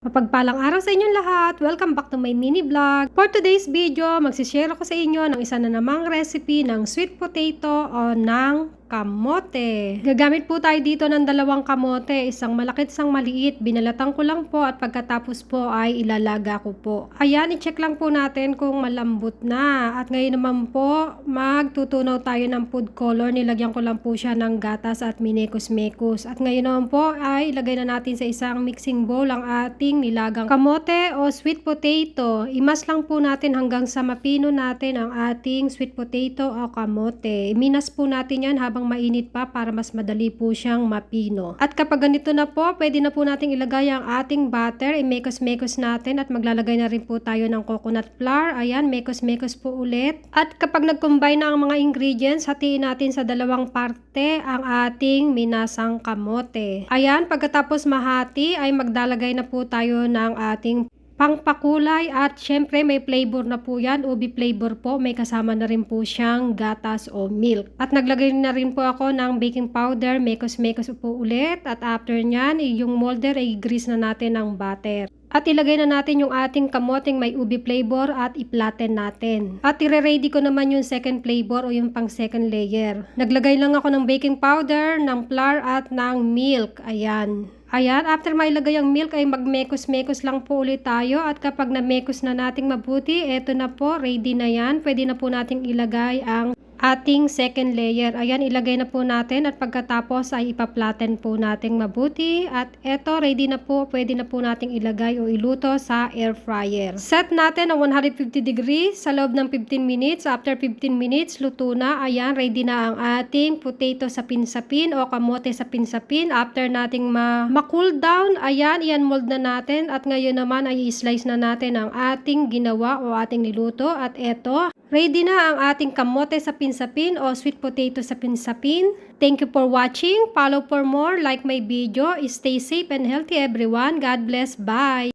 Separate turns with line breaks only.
Mapagpalang araw sa inyong lahat! Welcome back to my mini vlog. For today's video, magsishare ako sa inyo ng isa na namang recipe ng sweet potato o ng kamote. Gagamit po tayo dito ng dalawang kamote, isang malaki at isang maliit. Binalatan ko lang po at pagkatapos po ay ilalaga ko po. Ayan, i-check lang po natin kung malambot na. At ngayon naman po, magtutunaw tayo ng food color. Nilagyan ko lang po siya ng gatas at minekos-mekos. At ngayon naman po ay ilagay na natin sa isang mixing bowl ang ating nilagang kamote o sweet potato. Imas lang po natin hanggang sa mapino natin ang ating sweet potato o kamote. Minas po natin yan habang mainit pa para mas madali po siyang mapino. At kapag ganito na po, pwede na po nating ilagay ang ating butter. I-mekos-mekos natin at maglalagay na rin po tayo ng coconut flour. Ayan, mekos-mekos po ulit. At kapag nag-combine na ang mga ingredients, hatiin natin sa dalawang parte ang ating minasang kamote. Ayan, pagkatapos mahati ay maglalagay na po tayo ng ating pangpakulay at syempre may flavor na po yan, ubi flavor po, may kasama na rin po siyang gatas o milk. At naglagay na rin po ako ng baking powder, mekos-mekos po ulit at after nyan, yung molder ay grease na natin ng butter. At ilagay na natin yung ating kamoteng may ubi flavor at i-flatten natin. At i-ready ko naman yung second flavor o yung pang second layer. Naglagay lang ako ng baking powder, ng flour at ng milk. Ayan. Ayan, after mailagay ang milk ay magmekos-mekos lang po ulit tayo at kapag na-mekos na nating mabuti, eto na po, ready na yan. Pwede na po nating ilagay ang ating second layer. Ayan, ilagay na po natin at pagkatapos ay ipa-flatten po nating mabuti at eto, ready na po, pwede na po nating ilagay o iluto sa air fryer. Set natin ang 150 degrees sa loob ng 15 minutes. After 15 minutes, luto na. Ayan, ready na ang ating potato sa pinsapin o kamote sa pinsapin. After nating ma-cool down, ayan, iyan mold na natin at ngayon naman ay i-slice na natin ang ating ginawa o ating niluto at eto, ready na ang ating kamote sa pinsapin o sweet potato sa pinsapin. Thank you for watching. Follow for more. Like my video. Stay safe and healthy everyone. God bless. Bye!